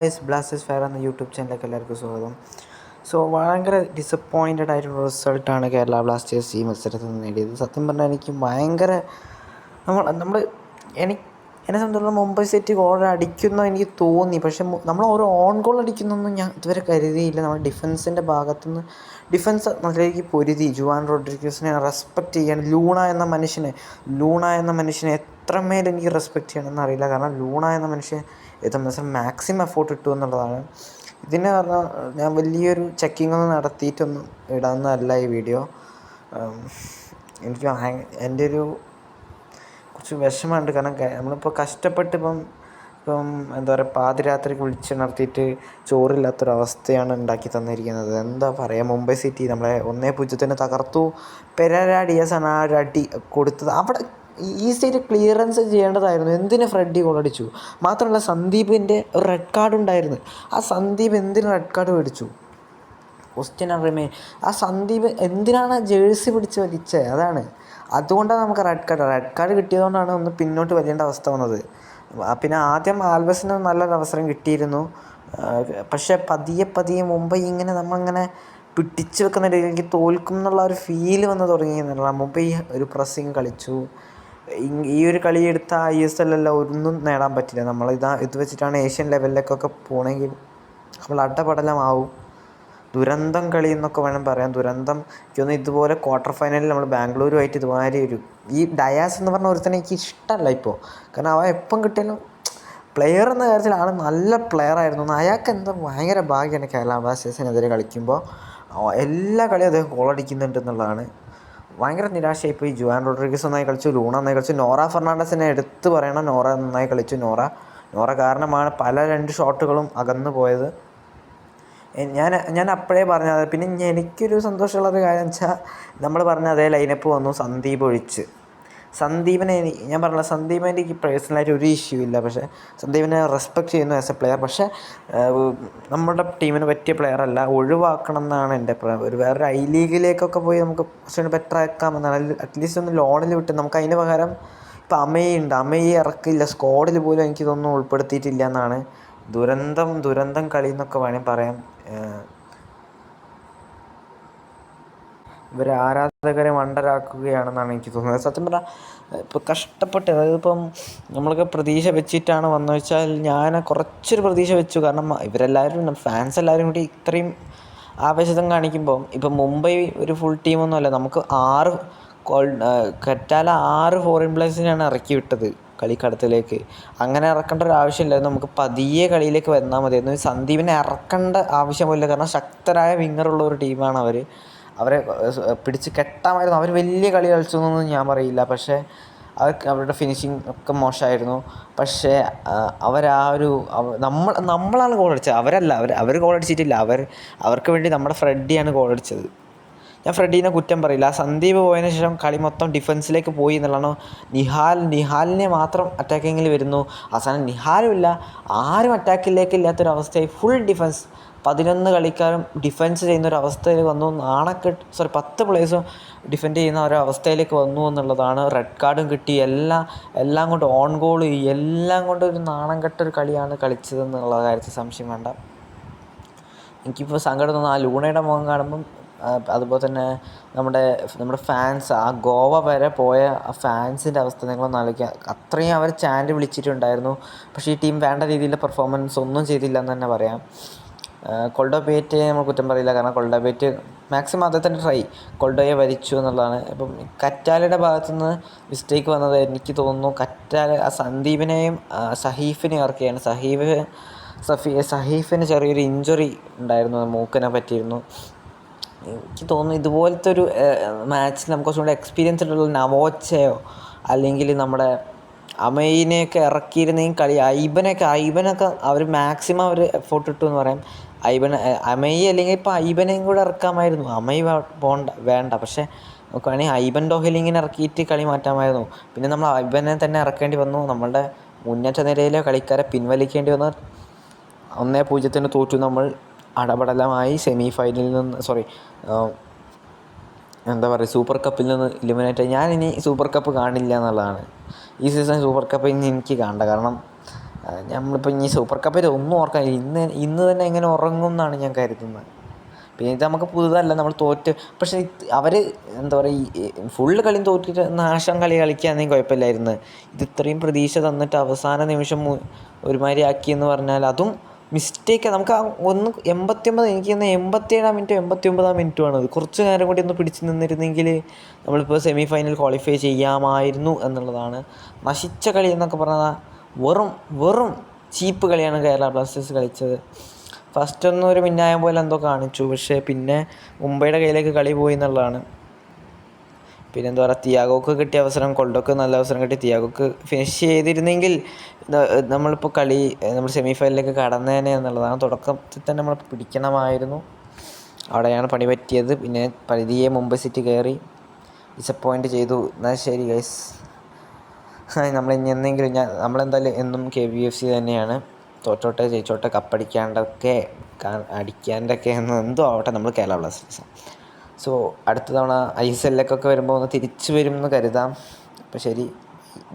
Blasters fair എന്ന YouTube ചാനലിലേക്ക് എല്ലാവർക്കും സ്വാഗതം. ഭയങ്കര ഡിസപ്പോയിൻറ്റഡ് ആയിട്ടുള്ള റിസൾട്ടാണ് കേരള ബ്ലാസ്റ്റേഴ്സ് ഈ മത്സരത്തിൽ നിന്ന് നേടിയത്. സത്യം പറഞ്ഞാൽ എനിക്ക് ഭയങ്കര നമ്മൾ എന്നെ സംബന്ധിച്ചിടത്തോളം മുംബൈ സിറ്റി ഗോൾ അടിക്കുന്ന എനിക്ക് തോന്നി. പക്ഷേ നമ്മൾ ഓരോ ഓൺ ഗോൾ അടിക്കുന്നൊന്നും ഞാൻ ഇതുവരെ കരുതിയില്ല. നമ്മുടെ ഡിഫൻസിൻ്റെ ഭാഗത്തുനിന്ന് ഡിഫൻസ് നല്ല രീതിക്ക് പൊരുതി. ജുവാൻ റോഡ്രിഗസിനെ റെസ്പെക്റ്റ് ചെയ്യാൻ ലൂണ എന്ന മനുഷ്യനെ എത്രമേൽ എനിക്ക് റെസ്പെക്റ്റ് ചെയ്യണമെന്ന് അറിയില്ല. കാരണം ലൂണ എന്ന മനുഷ്യൻ മത്സരം മാക്സിമം എഫോർട്ട് ഇട്ടു എന്നുള്ളതാണ്. ഇതിന് പറഞ്ഞാൽ ഞാൻ വലിയൊരു ചെക്കിംഗ് ഒന്നും നടത്തിയിട്ടൊന്നും ഇടാവുന്നതല്ല ഈ വീഡിയോ. എനിക്ക് എൻ്റെ ഒരു കുറച്ച് വിഷമമുണ്ട്. കാരണം നമ്മളിപ്പോൾ കഷ്ടപ്പെട്ട് ഇപ്പം എന്താ പറയുക, പാതിരാത്രിക്ക് വിളിച്ചുണർത്തിയിട്ട് ചോറില്ലാത്തൊരവസ്ഥയാണ് ഉണ്ടാക്കി തന്നിരിക്കുന്നത്. എന്താ പറയുക, മുംബൈ സിറ്റി നമ്മളെ 1-0 തകർത്തു. പെരേര ഡിയാസാണ് ആ ഒരു അടി കൊടുത്തത്. അവിടെ ഈസിയായിട്ട് ക്ലിയറൻസ് ചെയ്യേണ്ടതായിരുന്നു. എന്തിന് ഫ്രെഡി ഗോളടിച്ചു? മാത്രമല്ല സന്ദീപിൻ്റെ ഒരു റെഡ് കാർഡ് ഉണ്ടായിരുന്നു. ആ സന്ദീപ് എന്തിന് റെഡ് കാർഡ് മേടിച്ചു? Question remain. ആ സന്ദീപ് എന്തിനാണ് ജേഴ്സി പിടിച്ച് വലിച്ചത്? അതാണ്. അതുകൊണ്ടാണ് നമുക്ക് റെഡ് കാർഡ് കിട്ടിയതുകൊണ്ടാണ് ഒന്ന് പിന്നോട്ട് വലിയേണ്ട അവസ്ഥ വന്നത്. പിന്നെ ആദ്യം ആൽവസിന് നല്ലൊരു അവസരം കിട്ടിയിരുന്നു. പക്ഷേ പതിയെ മുംബൈ ഇങ്ങനെ നമ്മളിങ്ങനെ പിടിച്ച് വെക്കുന്ന രീതിക്ക് തോൽക്കും എന്നുള്ള ഒരു ഫീല് വന്ന് തുടങ്ങി എന്നുള്ള. മുംബൈ ഒരു പ്രസ്സിങ് കളിച്ചു. ഈ ഒരു കളി എടുത്ത ISL ഒന്നും നേടാൻ പറ്റില്ല. ഇത് വെച്ചിട്ടാണ് ഏഷ്യൻ ലെവലിലേക്കൊക്കെ പോകണമെങ്കിൽ നമ്മൾ അടപടലമാവും. ദുരന്തം കളി എന്നൊക്കെ വേണം പറയാൻ. ദുരന്തം എനിക്കൊന്ന് ഇതുപോലെ ക്വാർട്ടർ ഫൈനലിൽ നമ്മൾ ബാംഗ്ലൂരുമായിട്ട് ഇതുമാതിരി ഈ ഡയാസ് എന്ന് പറഞ്ഞ ഒരുത്തനെ എനിക്ക് ഇഷ്ടമല്ല ഇപ്പോൾ. കാരണം അവൻ എപ്പം കിട്ടിയാലും പ്ലെയർ എന്ന കാര്യത്തിൽ ആൾ നല്ല പ്ലെയർ ആയിരുന്നു. അയാൾക്ക് എന്താ ഭയങ്കര ഭാഗ്യമാണ് കേരള ബ്ലാസ്റ്റേഴ്സിനെതിരെ കളിക്കുമ്പോൾ എല്ലാ കളിയും അദ്ദേഹം ഗോളടിക്കുന്നുണ്ട് എന്നുള്ളതാണ്. ഭയങ്കര നിരാശയായിപ്പോയി. ജുവാൻ റോഡ്രിഗസ് നന്നായി കളിച്ചു, ലൂണ നന്നായി കളിച്ചു, നോറ ഫെർണാണ്ടസിനെ എടുത്ത് പറയണം. നോറ നന്നായി കളിച്ചു. നോറ കാരണമാണ് പല 2 ഷോട്ടുകളും അകന്നു പോയത്. ഞാൻ അപ്പോഴേ പറഞ്ഞത്. പിന്നെ എനിക്കൊരു സന്തോഷമുള്ളൊരു കാര്യം വെച്ചാൽ നമ്മൾ പറഞ്ഞ അതേ ലൈനപ്പ് വന്നു, സന്ദീപ് ഒഴിച്ച്. ഞാൻ പറഞ്ഞില്ല, സന്ദീപിനെ എനിക്ക് പേഴ്സണലായിട്ട് ഒരു ഇഷ്യൂ ഇല്ല. പക്ഷേ സന്ദീപിനെ റെസ്പെക്റ്റ് ചെയ്യുന്നു ആസ് എ പ്ലെയർ. പക്ഷേ നമ്മുടെ ടീമിന് പറ്റിയ പ്ലെയർ അല്ല, ഒഴിവാക്കണം എന്നാണ് എൻ്റെ അഭിപ്രായം. വേറൊരു ഐ ലീഗിലേക്കൊക്കെ പോയി നമുക്ക് കുറച്ചുകൂടി ബെറ്റർ ആക്കാമെന്നാണ്. അറ്റ്ലീസ്റ്റ് ഒന്ന് ലോണിൽ വിട്ട് നമുക്ക് അതിന് പകരം ഇപ്പോൾ അമയെ ഇറക്കില്ല, സ്ക്വാഡിൽ പോലും എനിക്കിതൊന്നും ഉൾപ്പെടുത്തിയിട്ടില്ല എന്നാണ്. ദുരന്തം കളി എന്നൊക്കെ വേണമെങ്കിൽ പറയാം. ഇവർ ആരാധകരെ മണ്ടരാക്കുകയാണെന്നാണ് എനിക്ക് തോന്നുന്നത്. സത്യം പറഞ്ഞാൽ ഇപ്പോൾ കഷ്ടപ്പെട്ട്, അതായത് ഇപ്പം നമ്മളൊക്കെ പ്രതീക്ഷ വെച്ചിട്ടാണ് വന്നത് വെച്ചാൽ ഞാൻ കുറച്ചൊരു പ്രതീക്ഷ വെച്ചു. കാരണം ഇവരെല്ലാവരും ഫാൻസ് എല്ലാവരും കൂടി ഇത്രയും ആവേശം കാണിക്കുമ്പം ഇപ്പം മുംബൈ ഒരു ഫുൾ ടീമൊന്നുമല്ല. നമുക്ക് 6 ഫോറിൻ പ്ലേയേഴ്സിനെയാണ് ഇറക്കി വിട്ടത് കളിക്കളത്തിലേക്ക്. അങ്ങനെ ഇറക്കേണ്ട ഒരു ആവശ്യമില്ലായിരുന്നു. നമുക്ക് പതിയെ കളിയിലേക്ക് വന്നാൽ മതിയായിരുന്നു. സന്ദീപിനെ ഇറക്കേണ്ട ആവശ്യമില്ല. കാരണം ശക്തരായ വിങ്ങറുള്ള ഒരു ടീമാണ് അവരെ പിടിച്ച് കെട്ടാമായിരുന്നു. അവർ വലിയ കളി കളിച്ചു എന്നൊന്നും ഞാൻ പറയില്ല. പക്ഷേ അവരുടെ ഫിനിഷിങ് ഒക്കെ മോശമായിരുന്നു. പക്ഷേ നമ്മളാണ് ഗോളടിച്ചത്, അവരല്ല. അവർ ഗോളടിച്ചിട്ടില്ല. അവർക്ക് വേണ്ടി നമ്മുടെ ഫ്രെഡിയാണ് ഗോളടിച്ചത്. ഞാൻ ഫ്രെഡീനെ കുറ്റം പറയില്ല. ആ സന്ദീപ് പോയതിനു ശേഷം കളി മൊത്തം ഡിഫൻസിലേക്ക് പോയി എന്നുള്ളതാണ്. നിഹാലിനെ മാത്രം അറ്റാക്കിങ്ങിൽ വരുന്നു. അവസാനം നിഹാലും ഇല്ല, ആരും അറ്റാക്കിലേക്ക് ഇല്ലാത്തൊരവസ്ഥയായി. ഫുൾ ഡിഫൻസ്, 11 കളിക്കാരും ഡിഫൻസ് ചെയ്യുന്ന ഒരു അവസ്ഥയിൽ വന്നു. 10 പ്ലേയേഴ്സും ഡിഫെൻഡ് ചെയ്യുന്ന ഒരവസ്ഥയിലേക്ക് വന്നു എന്നുള്ളതാണ്. റെഡ് കാർഡും കിട്ടി. എല്ലാം കൊണ്ട് ഓൺ ഗോൾ, എല്ലാം കൊണ്ട് ഒരു നാണം കെട്ടൊരു കളിയാണ് കളിച്ചതെന്നുള്ള കാര്യത്തിൽ സംശയം വേണ്ട. എനിക്കിപ്പോൾ സങ്കടം തോന്നുന്നു ആ ലൂണയുടെ മുഖം കാണുമ്പം. അതുപോലെ തന്നെ നമ്മുടെ ഫാൻസ്, ആ ഗോവ വരെ പോയ ആ ഫാൻസിൻ്റെ അവസ്ഥ നിങ്ങളൊന്ന് ആലോചിക്കുക. അത്രയും അവർ ചാൻഡ് വിളിച്ചിട്ടുണ്ടായിരുന്നു. പക്ഷേ ഈ ടീം വേണ്ട രീതിയിൽ പെർഫോമൻസ് ഒന്നും ചെയ്തില്ല എന്ന് തന്നെ പറയാം. കൊൾഡോബേറ്റ് നമ്മൾ കുറ്റം പറയില്ല. കാരണം കൊൾഡോബേറ്റ് മാക്സിമം അദ്ദേഹത്തിൻ്റെ കൊൾഡോയെ വരിച്ചു എന്നുള്ളതാണ്. ഇപ്പം കറ്റാലയുടെ ഭാഗത്തുനിന്ന് മിസ്റ്റേക്ക് വന്നത് എനിക്ക് തോന്നുന്നു. ആ സന്ദീപിനെയും സഹീഫിനെയും ഇറക്കിയാണ്. സഹീഫിന് ചെറിയൊരു ഇഞ്ചുറി ഉണ്ടായിരുന്നു, മൂക്കിനെ പറ്റിയിരുന്നു. എനിക്ക് തോന്നുന്നു ഇതുപോലത്തെ ഒരു മാച്ചിൽ നമുക്ക് കുറച്ചും കൂടെ എക്സ്പീരിയൻസ് ഉള്ള നവോച്ചയോ അല്ലെങ്കിൽ നമ്മുടെ അമയിനെയൊക്കെ ഇറക്കിയിരുന്നെങ്കിൽ കളി. ഐബനൊക്കെ അവർ മാക്സിമം അവർ എഫോർട്ട് ഇട്ടു എന്ന് പറയാം. അമയി അല്ലെങ്കിൽ ഇപ്പോൾ ഐബനെയും കൂടെ ഇറക്കാമായിരുന്നു. അമയി വേണ്ട. പക്ഷേ നമുക്ക് വേണമെങ്കിൽ ഐബൻ ഡോഹലിങ്ങിനെ ഇറക്കിയിട്ട് കളി മാറ്റാമായിരുന്നു. പിന്നെ നമ്മൾ ഐബനെ തന്നെ ഇറക്കേണ്ടി വന്നു. നമ്മളുടെ മുന്നേറ്റ നിരയിലെ കളിക്കാരെ പിൻവലിക്കേണ്ടി വന്നു. 1-0 തോറ്റു നമ്മൾ. അടപടലമായി സെമി ഫൈനലിൽ നിന്ന് സൂപ്പർ കപ്പിൽ നിന്ന് എലിമിനേറ്റ്. ഞാനിനി സൂപ്പർ കപ്പ് കാണില്ല എന്നുള്ളതാണ്. ഈ സീസൺ സൂപ്പർ കപ്പ് ഇനി എനിക്ക് കാണണ്ട. കാരണം നമ്മളിപ്പോൾ ഇനി സൂപ്പർ കപ്പിൽ ഒന്നും ഓർക്കാൻ ഇന്ന് തന്നെ എങ്ങനെ ഉറങ്ങും എന്നാണ് ഞാൻ കരുതുന്നത്. പിന്നെ ഇത് നമുക്ക് പുതുതല്ല, നമ്മൾ തോറ്റ്. പക്ഷേ അവർ എന്താ പറയുക, ഫുള്ള് കളിയും തോറ്റിട്ട് നാശം കളി കളിക്കുകയാണെങ്കിൽ കുഴപ്പമില്ലായിരുന്നു. ഇത് ഇത്രയും പ്രതീക്ഷ തന്നിട്ട് അവസാന നിമിഷം ഒരുമാതിരി ആക്കിയെന്ന് പറഞ്ഞാൽ അതും മിസ്റ്റേക്കാണ്. നമുക്ക് ആ 89 എനിക്ക് തോന്നുന്നു 87-ാം മിനിറ്റ് 89-ാം മിനിറ്റുമാണ്. അത് കുറച്ച് നേരം കൂടി ഒന്ന് പിടിച്ച് നിന്നിരുന്നെങ്കിൽ നമ്മളിപ്പോൾ സെമി ഫൈനൽ ക്വാളിഫൈ ചെയ്യാമായിരുന്നു എന്നുള്ളതാണ്. നശിച്ച കളി എന്നൊക്കെ പറഞ്ഞാൽ വെറും ചീപ്പ് കളിയാണ് കേരള ബ്ലാസ്റ്റേഴ്സ് കളിച്ചത്. ഫസ്റ്റൊന്നും ഒരു മിന്നായം പോലെ എന്തോ കാണിച്ചു, പക്ഷേ പിന്നെ മുംബൈയുടെ കയ്യിലേക്ക് കളി പോയി എന്നുള്ളതാണ്. പിന്നെ എന്താ പറയുക, തിയാഗോക്ക് കിട്ടിയ അവസരം, കൊൾഡോക്ക് നല്ല അവസരം കിട്ടി. തിയാഗോക്ക് ഫിനിഷ് ചെയ്തിരുന്നെങ്കിൽ നമ്മളിപ്പോൾ നമ്മൾ സെമി ഫൈനലിലേക്ക് കടന്നേനെ എന്നുള്ളതാണ്. തുടക്കത്തിൽ തന്നെ നമ്മൾ പിടിക്കണമായിരുന്നു. അവിടെയാണ് പണി പറ്റിയത്. പിന്നെ പതിയെ മുംബൈ സിറ്റി കയറി ഡിസപ്പോയിൻറ്റ് ചെയ്തു. എന്നാൽ ശരി ഗൈസ്, നമ്മളിനി എന്തെങ്കിലും നമ്മളെന്തായാലും എന്നും KBFC തന്നെയാണ്. തോറ്റോട്ടെ ജയിച്ചോട്ടെ, അടിക്കാണ്ടൊക്കെ എന്തോ ആവട്ടെ, നമ്മൾ കേരള ബ്ലാസ്റ്റേഴ്സാണ്. സോ അടുത്ത തവണ ISLലേക്കൊക്കെ വരുമ്പോൾ ഒന്ന് തിരിച്ചു വരും എന്ന് കരുതാം. അപ്പോൾ ശരി.